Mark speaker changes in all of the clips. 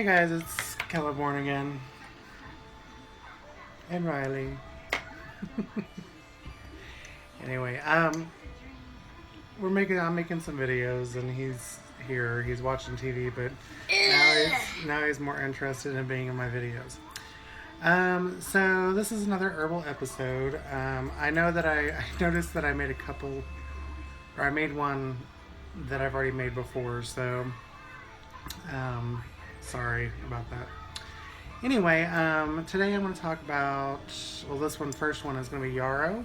Speaker 1: Hey guys, it's Caliborn again. And Riley. Anyway, I'm making some videos and he's here, he's watching TV, but now he's more interested in being in my videos. So this is another herbal episode. I know that I noticed that I made I made one that I've already made before, so sorry about that. Anyway, today I'm going to talk about, well, first one is going to be Yarrow.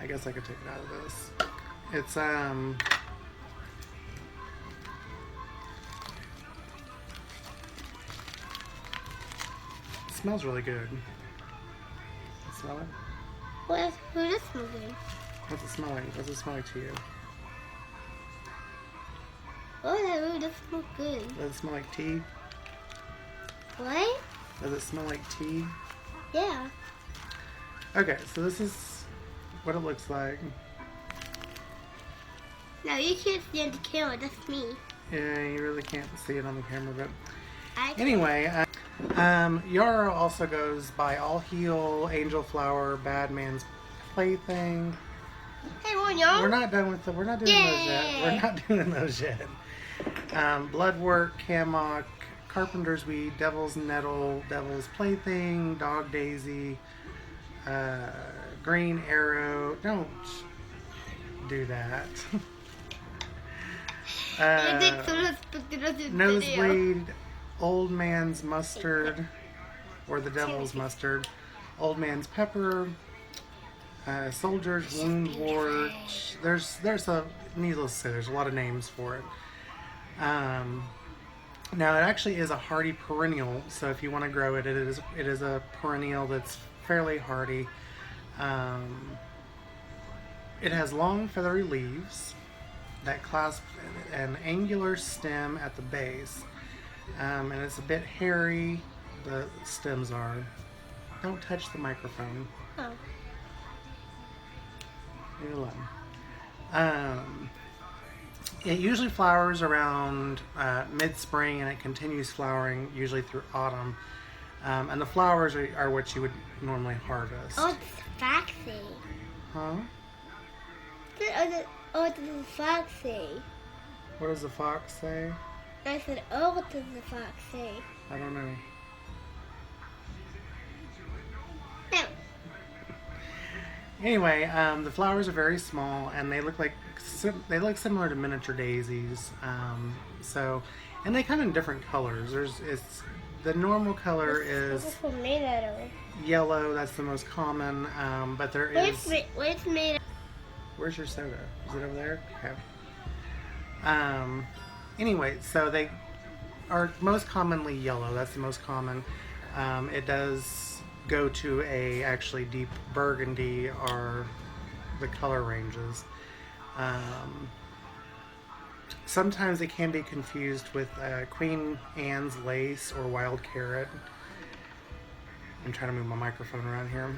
Speaker 1: I guess I could take it out of this. It's, it smells really good. Smell it?
Speaker 2: What does it smell good?
Speaker 1: What's it smell like? What does it smell like to you?
Speaker 2: Oh, that really does smell good.
Speaker 1: Does it smell like tea?
Speaker 2: What?
Speaker 1: Does it smell like tea?
Speaker 2: Yeah.
Speaker 1: Okay, so this is what it looks like.
Speaker 2: No, you can't see on the camera. That's me.
Speaker 1: Yeah, you really can't see it on the camera, but
Speaker 2: I
Speaker 1: anyway, Yarrow also goes by All Heal, Angel Flower, Bad Man's Plaything.
Speaker 2: Hey, William.
Speaker 1: We're not done with we're not doing those yet. We're not doing those yet. Bloodwort, Cammock, Carpenter's Weed, Devil's Nettle, Devil's Plaything, Dog Daisy, Green Arrow. Don't do that. Nosebleed, Old Man's Mustard, or the Devil's Mustard, Old Man's Pepper, Soldier's Woundwort. There's a, needless to say, there's a lot of names for it. Now it actually is a hardy perennial, so if you want to grow it, it is a perennial that's fairly hardy. It has long feathery leaves that clasp an angular stem at the base, and it's a bit hairy. The stems are. Don't touch the microphone.
Speaker 2: Oh.
Speaker 1: Leave it alone. It usually flowers around mid-spring, and it continues flowering usually through autumn. And the flowers are what you would normally harvest.
Speaker 2: Oh, it's foxy.
Speaker 1: Huh?
Speaker 2: What does the fox say?
Speaker 1: What does the fox say?
Speaker 2: I said, oh, what does the fox say?
Speaker 1: I don't know.
Speaker 2: No.
Speaker 1: Anyway, the flowers are very small, and they look similar to miniature daisies. And they come in different colors. The normal color is
Speaker 2: What's this made out of?
Speaker 1: yellow. That's the most common. But there is.
Speaker 2: What it's made of?
Speaker 1: Where's your soda? Is it over there? Okay. Anyway, so they are most commonly yellow. That's the most common. It does go to actually deep burgundy are the color ranges. Sometimes it can be confused with Queen Anne's lace or wild carrot. I'm trying to move my microphone around here.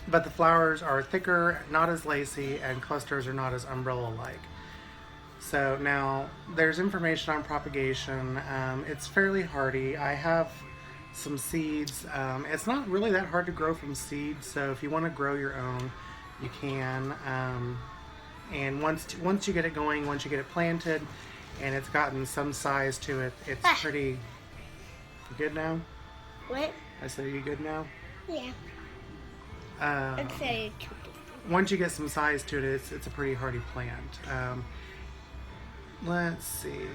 Speaker 1: But the flowers are thicker, not as lacy, and clusters are not as umbrella-like. So now there's information on propagation. It's fairly hardy. I have some seeds. It's not really that hard to grow from seeds, so if you want to grow your own, you can. And once you get it going, once you get it planted, and it's gotten some size to it, it's pretty. You good now?
Speaker 2: What?
Speaker 1: I said, are you good now?
Speaker 2: Yeah.
Speaker 1: Once you get some size to it, it's a pretty hardy plant. Let's see.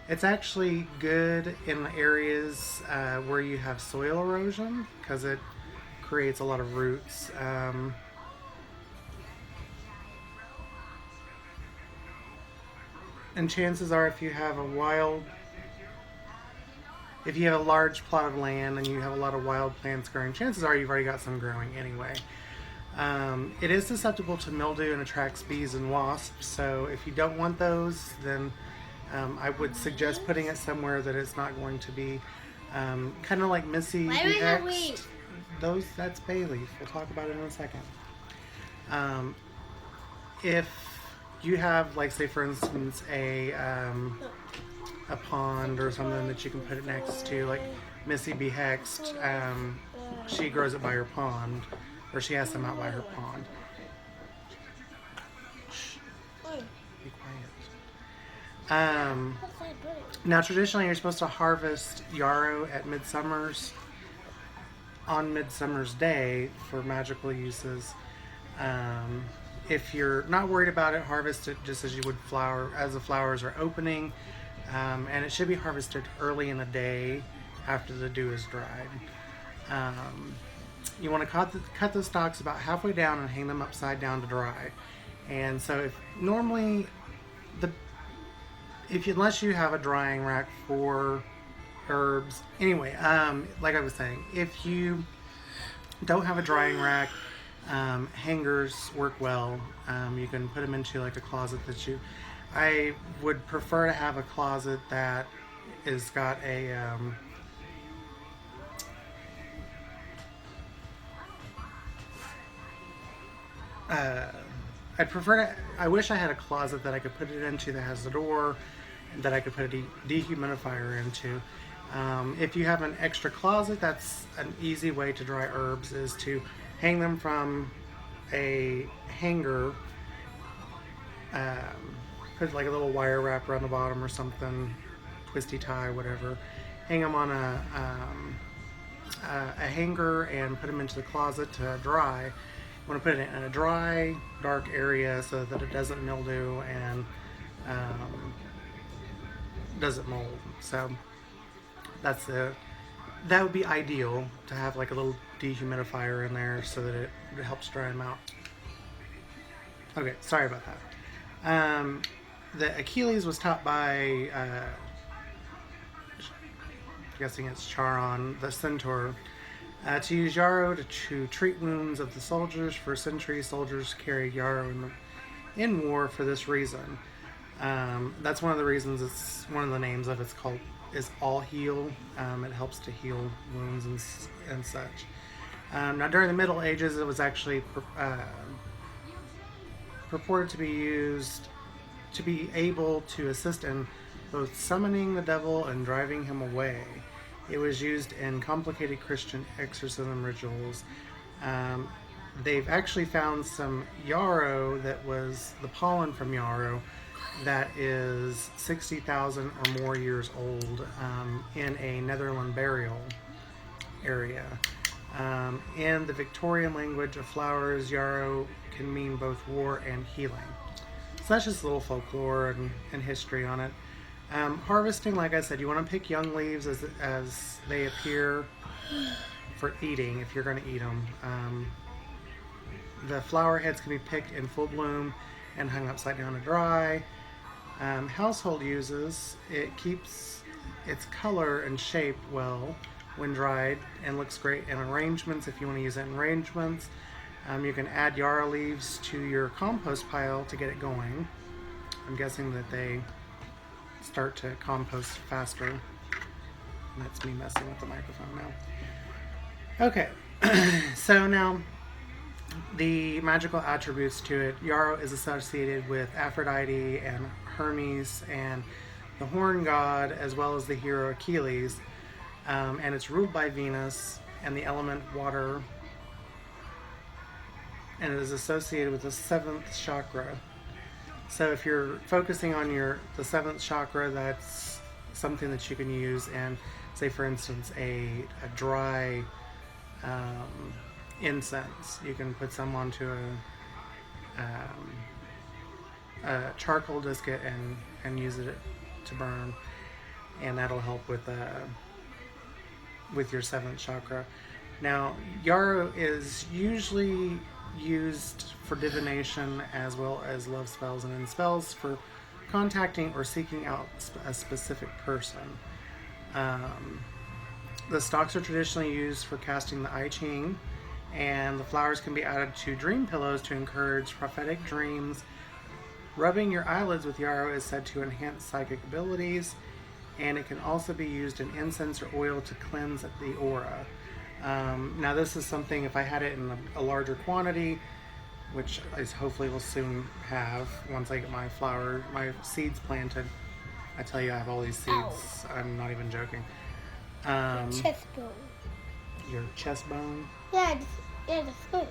Speaker 1: It's actually good in areas where you have soil erosion because it creates a lot of roots. And chances are, if you have a large plot of land and you have a lot of wild plants growing, chances are you've already got some growing anyway. It is susceptible to mildew and attracts bees and wasps, so if you don't want those, then I would suggest putting it somewhere that it's not going to be kind of like Missy the X. That's bay leaf. We'll talk about it in a second. If you have, like, say for instance, a pond or something that you can put it next to, like Missy Behexed, she grows it by her pond, or she has some out by her pond. Shh, be quiet. Now, traditionally, you're supposed to harvest yarrow at on Midsummer's Day for magical uses. If you're not worried about it, harvest it just as you would as the flowers are opening. And it should be harvested early in the day after the dew is dried. You want to cut the stalks about halfway down and hang them upside down to dry. And so unless you have a drying rack for herbs, anyway, like I was saying, if you don't have a drying rack, hangers work well. You can put them into like a closet I would prefer to have a closet that is got a I wish I had a closet that I could put it into that has a door that I could put a dehumidifier into. If you have an extra closet, that's an easy way to dry herbs, is to hang them from a hanger, put like a little wire wrap around the bottom or something, twisty tie, whatever. Hang them on a hanger and put them into the closet to dry. You want to put it in a dry, dark area so that it doesn't mildew and doesn't mold. So that would be ideal, to have like a little dehumidifier in there so that it helps dry them out. Okay, sorry about that. The Achilles was taught by, I'm guessing it's Charon, the centaur, to use yarrow to treat wounds of the soldiers. For centuries, soldiers carried yarrow in war for this reason. That's one of the reasons it's one of the names of it's called is All Heal. It helps to heal wounds and such. Now, during the Middle Ages, it was actually purported to be used to be able to assist in both summoning the devil and driving him away. It was used in complicated Christian exorcism rituals. They've actually found some yarrow that was the pollen from yarrow that is 60,000 or more years old in a Netherlands burial area. In the Victorian language of flowers, yarrow can mean both war and healing. So that's just a little folklore and history on it. Harvesting, like I said, you want to pick young leaves as they appear for eating, if you're going to eat them. The flower heads can be picked in full bloom and hung upside down to dry. Household uses, it keeps its color and shape well when dried and looks great in arrangements. If you want to use it in arrangements, you can add yarrow leaves to your compost pile to get it going. I'm guessing that they start to compost faster. And that's me messing with the microphone now. Okay, so now the magical attributes to it. Yarrow is associated with Aphrodite and Hermes and the horn god, as well as the hero Achilles, and it's ruled by Venus and the element water, and it is associated with the 7th chakra. So if you're focusing on the 7th chakra, that's something that you can use in, say for instance, a dry incense. You can put some onto a charcoal disket and use it to burn, and that'll help with your 7th chakra. Now, yarrow is usually used for divination as well as love spells and in spells for contacting or seeking out a specific person. The stalks are traditionally used for casting the I Ching, and the flowers can be added to dream pillows to encourage prophetic dreams. Rubbing your eyelids with yarrow is said to enhance psychic abilities, and it can also be used in incense or oil to cleanse the aura. Now this is something, if I had it in a larger quantity, which is hopefully will soon have once I get my seeds planted. I tell you, I have all these seeds. I'm not even joking.
Speaker 2: Chest bone.
Speaker 1: Your chest bone,
Speaker 2: Yeah, the foot.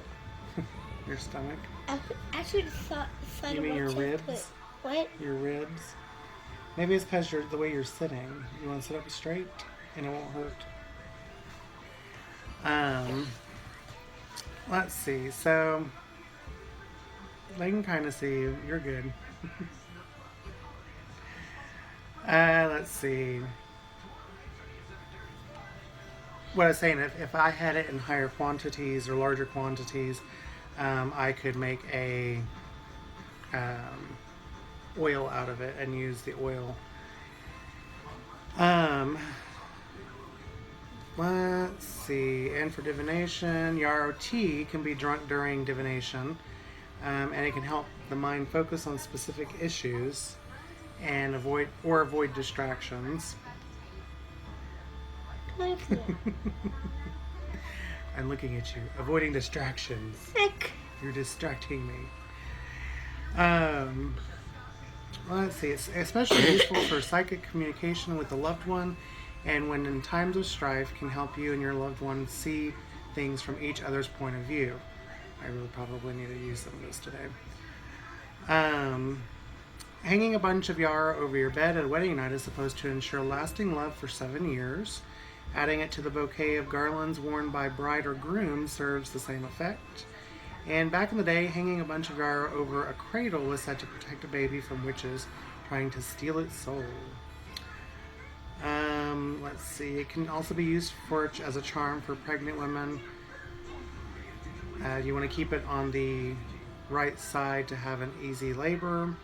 Speaker 1: your stomach,
Speaker 2: Actually, the side
Speaker 1: you
Speaker 2: of
Speaker 1: mean
Speaker 2: my
Speaker 1: your
Speaker 2: chest
Speaker 1: ribs,
Speaker 2: foot. What?
Speaker 1: your ribs. Maybe it's because the way you're sitting. You want to sit up straight, and it won't hurt. Let's see. So they can kind of see you. You're good. Let's see. What I was saying, if I had it in higher quantities or larger quantities, I could make a oil out of it and use the oil. Let's see. And for divination, Yarrow tea can be drunk during divination, and it can help the mind focus on specific issues and avoid distractions. I'm looking at you. Avoiding distractions.
Speaker 2: Heck.
Speaker 1: You're distracting me. Let's see. It's especially useful for psychic communication with a loved one, and when in times of strife, can help you and your loved one see things from each other's point of view. I really probably need to use some of this today. Hanging a bunch of yarrow over your bed at a wedding night is supposed to ensure lasting love for 7 years. Adding it to the bouquet of garlands worn by bride or groom serves the same effect. And back in the day, hanging a bunch of yarrow over a cradle was said to protect a baby from witches trying to steal its soul. Let's see. It can also be used as a charm for pregnant women. You want to keep it on the right side to have an easy labor.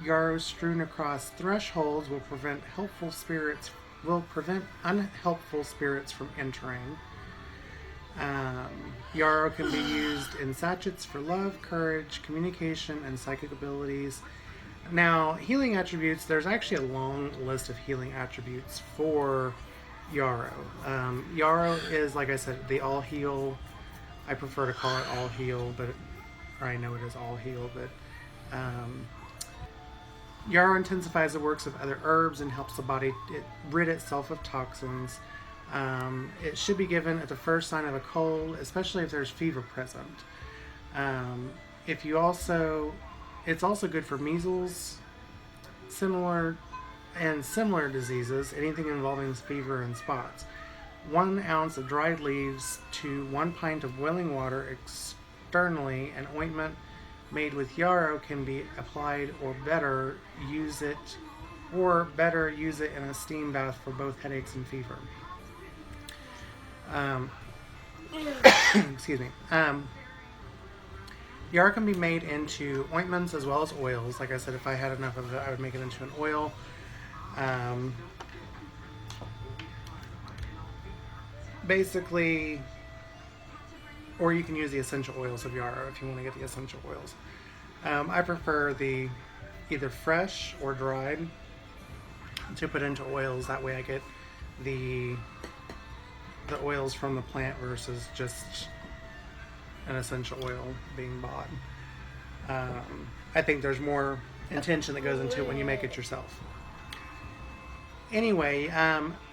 Speaker 1: Yarrow strewn across thresholds will prevent unhelpful spirits from entering. Yarrow can be used in sachets for love, courage, communication, and psychic abilities. Now, healing attributes, there's actually a long list of healing attributes for Yarrow. Yarrow is, like I said, the all heal. I prefer to call it all heal, or I know it is all heal, but Yarrow intensifies the works of other herbs and helps the body rid itself of toxins. It should be given at the first sign of a cold, especially if there's fever present. It's also good for measles, similar diseases, anything involving fever and spots. 1 ounce of dried leaves to 1 pint of boiling water externally. An ointment made with yarrow can be applied, or better use it in a steam bath for both headaches and fever. Excuse me. Yarrow can be made into ointments as well as oils. Like I said, if I had enough of it, I would make it into an oil. Basically, or you can use the essential oils of yarrow if you want to get the essential oils. I prefer the either fresh or dried to put into oils. That way I get the oils from the plant versus just an essential oil being bought. I think there's more intention that goes into it when you make it yourself. Anyway,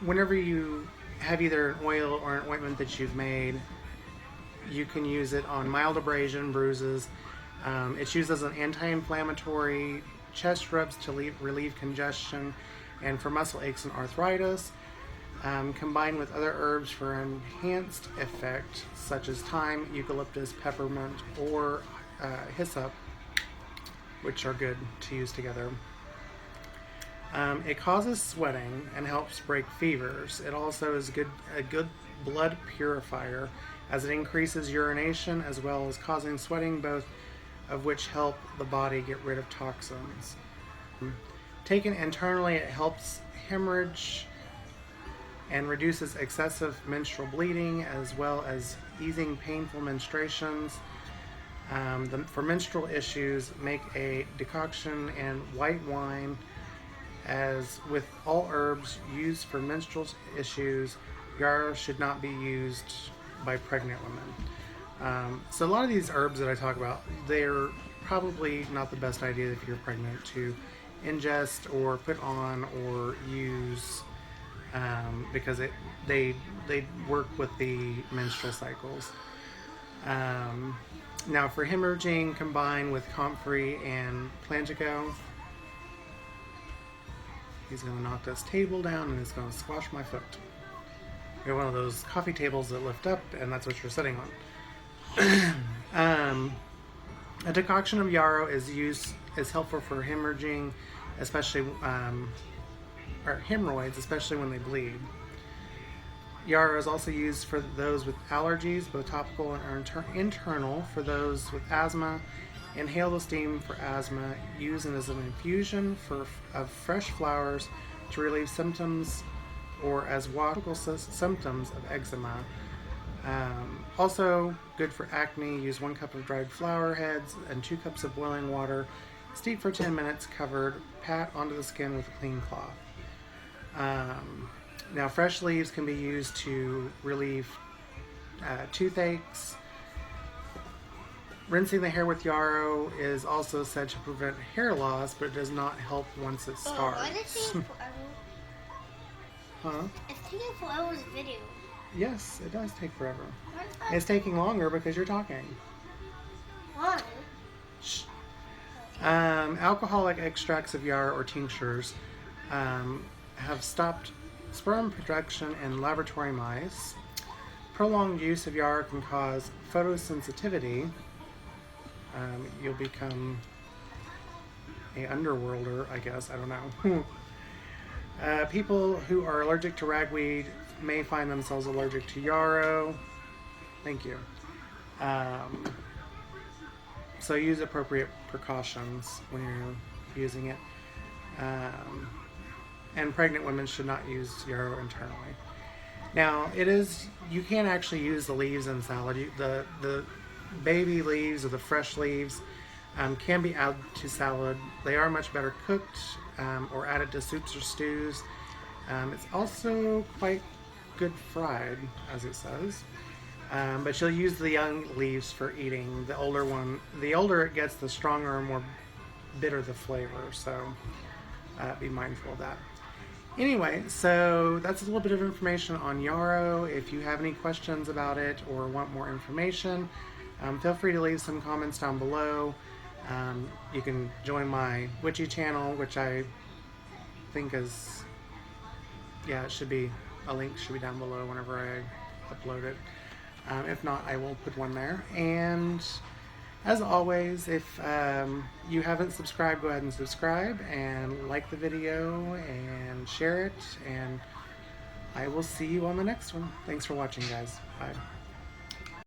Speaker 1: whenever you have either an oil or an ointment that you've made, you can use it on mild abrasion, bruises. It's used as an anti-inflammatory, chest rubs to relieve congestion, and for muscle aches and arthritis. Combined with other herbs for enhanced effect, such as thyme, eucalyptus, peppermint, or hyssop, which are good to use together. It causes sweating and helps break fevers. It also is a good blood purifier, as it increases urination as well as causing sweating, both of which help the body get rid of toxins. Taken internally, it helps hemorrhage and reduces excessive menstrual bleeding, as well as easing painful menstruations. For menstrual issues, make a decoction and white wine. As with all herbs used for menstrual issues, yarrow should not be used by pregnant women. So a lot of these herbs that I talk about, they're probably not the best idea if you're pregnant to ingest or put on or use, because they work with the menstrual cycles. Now for hemorrhaging, combine with comfrey and plantico. He's going to knock this table down and it's going to squash my foot. You're one of those coffee tables that lift up, and that's what you're sitting on. A decoction of yarrow is helpful for hemorrhaging, especially or hemorrhoids, especially when they bleed. Yarrow is also used for those with allergies, both topical and internal. For those with asthma, inhale the steam for asthma. Use it as an infusion of fresh flowers to relieve symptoms or as topical symptoms of eczema. Also good for acne. Use 1 cup of dried flower heads and 2 cups of boiling water. Steep for 10 minutes covered. Pat onto the skin with a clean cloth. Now fresh leaves can be used to relieve toothaches. Rinsing the hair with yarrow is also said to prevent hair loss, but it does not help once it starts.
Speaker 2: Why does it take forever?
Speaker 1: Huh?
Speaker 2: It's taking forever with video.
Speaker 1: Yes, it does take forever. It's taking longer because you're talking.
Speaker 2: Why?
Speaker 1: Shh. Alcoholic extracts of yarrow or tinctures have stopped sperm production in laboratory mice. Prolonged use of yarrow can cause photosensitivity. You'll become a underworlder, I guess. I don't know. People who are allergic to ragweed may find themselves allergic to yarrow. Thank you. So use appropriate precautions when you're using it. And pregnant women should not use yarrow internally. Now, you can actually use the leaves in salad. The baby leaves or the fresh leaves can be added to salad. They are much better cooked or added to soups or stews. It's also quite good fried, as it says. But you'll use the young leaves for eating. The older it gets, the stronger and more bitter the flavor. So be mindful of that. Anyway, so that's a little bit of information on yarrow. If you have any questions about it or want more information, feel free to leave some comments down below. You can join my witchy channel, which I think is, it should be, a link should be down below whenever I upload it. If not, I will put one there. And as always, if you haven't subscribed, go ahead and subscribe and like the video and share it. And I will see you on the next one. Thanks for watching, guys. Bye.